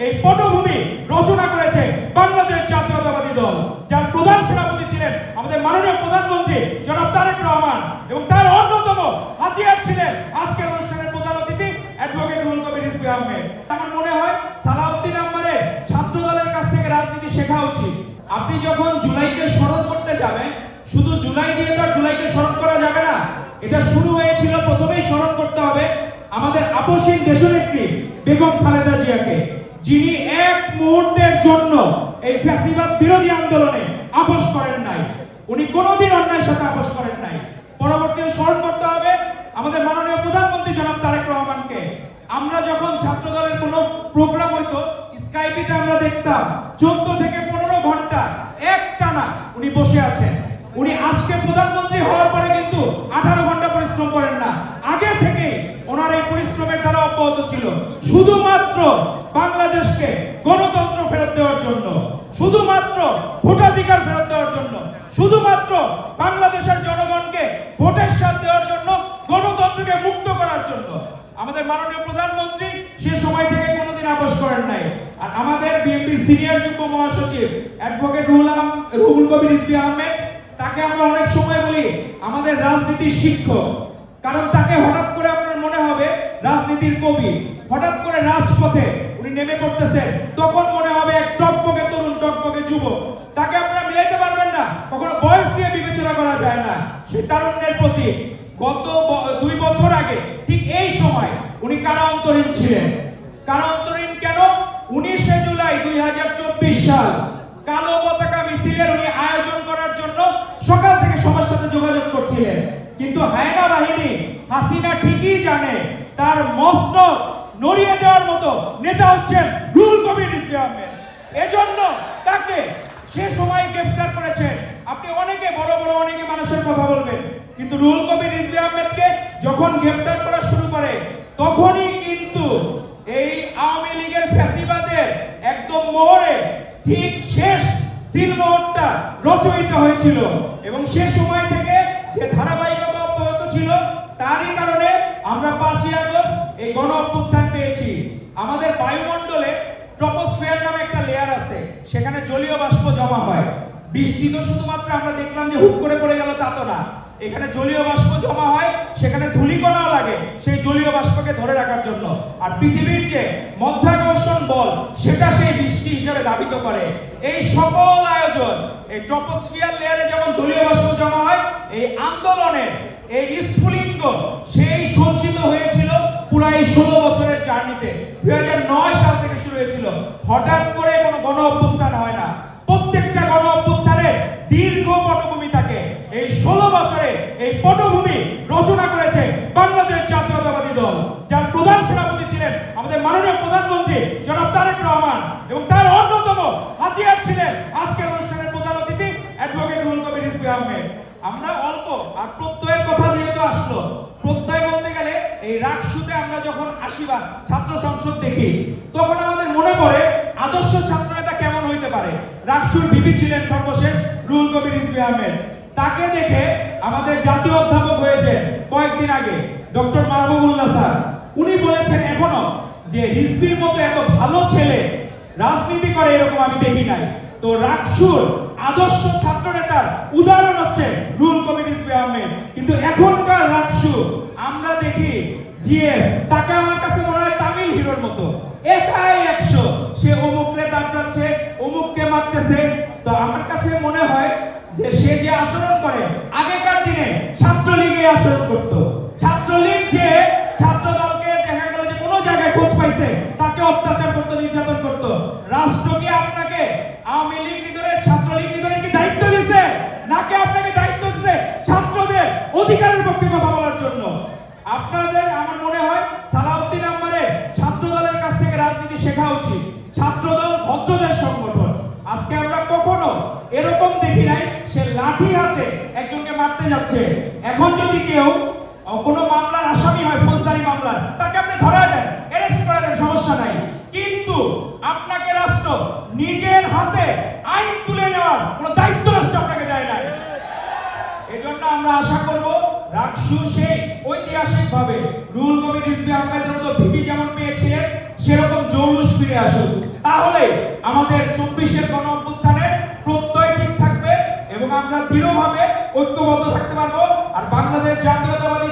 এই পটভূমি রচনা করেছে বাংলাদেশ জাতীয়তাবাদী দল, যার প্রধান সেনাপতি ছিলেন আমাদের মাননীয় প্রধানমন্ত্রী জনাব তারেক রহমান, এবং তার অন্যতম হাতিয়ার ছিলেন আজকের অনুষ্ঠানের প্রধান অতিথি অ্যাডভোকেট রুহুল কবির রিজভী আহমেদ। আমার মনে হয় সালাউদ্দিন আহমেদের ছাত্র দলের কাছ থেকে রাজনীতি শেখা উচিত। আপনি যখন জুলাইকে স্মরণ করতে যাবেন, শুধু জুলাই দিয়ে তো জুলাইকে স্মরণ করা যাবে না। এটা শুরু হয়েছিল, প্রথমেই স্মরণ করতে হবে আমাদের আপসহীন দেশনেত্রী বেগম খালেদা জিয়াকে, যিনি এক মুহূর্তের জন্য এই ফ্যাসিবাদ বিরোধী আন্দোলনে আপোষ করেন নাই। উনি কোনোদিন অন্যায়ের সাথে আপোষ করেন নাই। পরবর্তীতে স্মরণ করতে হবে আমাদের মাননীয় প্রধানমন্ত্রী জনাব তারেক রহমানকে। আমরা যখন ছাত্র দলের কোনো প্রোগ্রাম হইতো, স্কাইপিতে আমরা দেখতাম 14 থেকে 15 ঘন্টা একটানা উনি বসে আছেন। উনি আজকে প্রধানমন্ত্রী হওয়ার পরে কিন্তু 18 ঘন্টা পরিশ্রম করেন না, আগে থেকে ওনার এই পরিশ্রমের দ্বারা অব্যাহত ছিল, শুধুমাত্র বাংলাদেশকে গণতন্ত্র ফেরত দেওয়ার জন্য, শুধুমাত্র ভোটাধিকার ফেরত দেওয়ার জন্য, শুধুমাত্র বাংলাদেশের জনগণকে ভোটের স্বাদ দেওয়ার জন্য, গণতন্ত্রকে মুক্ত করার জন্য। আমাদের মাননীয় প্রধানমন্ত্রী সে সময় থেকে কোনোদিন আপোষ করেন নাই। আর আমাদের বিএনপির সিনিয়র যুগ্ম মহাসচিব অ্যাডভোকেট রুহুল কবির রিজভী আহমেদ, তাকে আমরা অনেক সময় বলি আমাদের রাজনীতির শিক্ষক। কারণ তাকে হঠাৎ করে আপনার মনে হবে রাজনীতির কবি, হঠাৎ করে রাজপথে উনি নেমে পড়তেছেন, তখন মনে হবে এক টকবকে তরুণ, টকবকে যুবক। তাকে আপনারা মিলাইতে পারবেন না, কখনো বয়স দিয়ে বিবেচনা করা যায় না। সেই তারুণ্যের প্রতি গত 2 বছর আগে ঠিক এই সময় উনি কারা অন্তরীণ ছিলেন। কারা অন্তরীণ কেন? 19 জুলাই 2024 সাল কালো পতাকা মিছিলের উনি আয়োজন করার জন্য সকাল থেকে সবার সাথে যোগাযোগ করছিলেন। কিন্তু হায়না বাহিনী হাসিনা ঠিকই জানে তার মস্তক নড়িয়ে দেওয়ার মতো নেতা হচ্ছেন রুহুল কবির রিজভী আহমেদ। এজন্য তাকে সে সময় গ্রেফতার করেছেন। আপনি অনেকে বড় বড় অনেকে মানুষের কথা বলবেন, কিন্তু রুহুল কবির রিজভী আহমেদকে যখন গ্রেফতার করা শুরু করে, তখনই কিন্তু এই আওয়ামী লীগের ফ্যাসিবাদের একদম মোহরে ঠিক শেষ সিলমোহরটা রচয়িত হয়েছিল, এবং সে সময় থেকে যে ধারাবাহিকতা অব্যাহত ছিল, তারই কারণে আমরা 5ই আগস্ট এই গণ অভ্যুত্থান পেয়েছি। আমাদের বায়ুমণ্ডলে ট্রপোস্ফিয়ার নামে একটা লেয়ার আছে, সেখানে জলীয় বাষ্প জমা হয়। বৃষ্টি তো শুধুমাত্র আমরা দেখলাম যে হুট করে পড়ে গেল, তা তো না। এখানে জলীয় বাষ্প জমা হয়, সেখানে ধূলিকণাও লাগে সেই জলীয় বাষ্পকে ধরে রাখার জন্য। আর পৃথিবীর যে মধ্যাকর্ষণ বল, সেটা সেই বৃষ্টি হিসেবে ধাবিত করে। এই সকল আয়োজন, এই ট্রপোস্ফিয়ার লেয়ারে যেমন জলীয় বাষ্প জমা হয়, এই আন্দোলনে এই স্ফুলিঙ্গ সেই সঞ্চিত হয়েছিল পুরো এই 16 বছরের জার্নিতে। 2009 সাল থেকে শুরু হয়েছিল। হঠাৎ করে কোনো গণ অভ্যুত্থান হয় না, প্রত্যেকটা গণ অভ্যুত্থানের দীর্ঘ পটভূমি থাকে। এই 16 বছরে এই পটভূমি রচনা করেছে বাংলাদেশ জাতীয়তাবাদী দল, যার প্রধান সেনাপতি ছিলেন আমাদের মাননীয় প্রধানমন্ত্রী জনাব তারেক রহমান, এবং তার অন্যতম হাতিয়ার ছিলেন আজকের অনুষ্ঠানের প্রধান অতিথি অ্যাডভোকেট রুহুল কবির রিজভী আহমেদ। আমরা অল্প আর প্রত্যয়ের কথা যেহেতু আসলো, প্রত্যয় বলতে গেলে এই রাকসুতে আমরা যখন আশীর্বাদ ছাত্র সংসদ দেখি, তখন আমাদের মনে পড়ে আদর্শ ছাত্র নেতা কেমন হইতে পারে। রাকসুর ভিপি ছিলেন সর্বশেষ রুহুল কবির রিজভী আহমেদ। তাকে দেখে আমাদের জাতীয় অধ্যাপক হয়েছে কয়েকদিন আগে ডক্টর মাহবুবুল্লাহ স্যার, উনি বলেছেন এখনো যে রিজভীর মতো এত ভালো ছেলে রাজনীতি করে এরকম আমি দেখি নাই। তো রাকসুর আদর্শ ছাত্র নেতার উদাহরণ হচ্ছে রুহুল কবির রিজভী আহমেদ। কিন্তু এখনকার রাকসু আমরা দেখি জিএস, তাকে আমার কাছে মনে হয় তামিল হিরোর মতো, একাই 100, সে অমুকরে দাঁড়াচ্ছে, অমুককে মারতেছে। তো আমার কাছে মনে হয় যে সে যে আচরণ করে, আগেকার দিনে ছাত্রলীগে আচরণ করত। ছাত্রলীগ যে ছাত্র দলকে দেখা গেল যে কোনো জায়গায় খোঁজ পাইছে, তাকে অত্যাচার করতো, নির্যাতন করতো। রাষ্ট্র কি আপনাকে আওয়ামী লীগ নিধনের, ছাত্রলীগ নিধনের কি দায়িত্ব দিচ্ছে? নাকি আপনাকে দায়িত্ব দিচ্ছে ছাত্রদের অধিকারের পক্ষে কথা বলার জন্য? আপনাদের আমার মনে হয় সালাউদ্দিন আহমেদের ছাত্র দলের কাছ থেকে রাজনীতি শেখা উচিত। ছাত্র দল ভদ্রদের সংগঠন। আজকে আমরা কখনো এরকম দেখি নাই সে লাঠি হাতে একজনকে মারতে যাচ্ছে। এখন যদি কেউ কোনো মামলার আসামি হয়, ফৌজদারি মামলার, তাকে আপনি ধরা দেন, অ্যারেস্ট করে দেন, সমস্যা নাই। কিন্তু আপনাকে রাষ্ট্র নিজের হাতে আইন তুলে নেওয়ার কোনো দায়িত্ব রাষ্ট্র আপনাকে দেয় না। এজন্য আমরা আশা করব রাকসু সেই ঐতিহাসিকভাবে রুহুল কবির রিজভী আহমেদের মতো ভিপি যেমন পেয়েছিলেন, সেরকম জৌলুস ফিরে আসুক, তাহলে আমাদের 24-এর গণ অভ্যুত্থানের প্রত্যয় ঠিক থাকবে এবং আমরা দৃঢ়ভাবে ঐক্যবদ্ধ থাকতে পারবো। আর বাংলাদেশ জাতীয়তাবাদী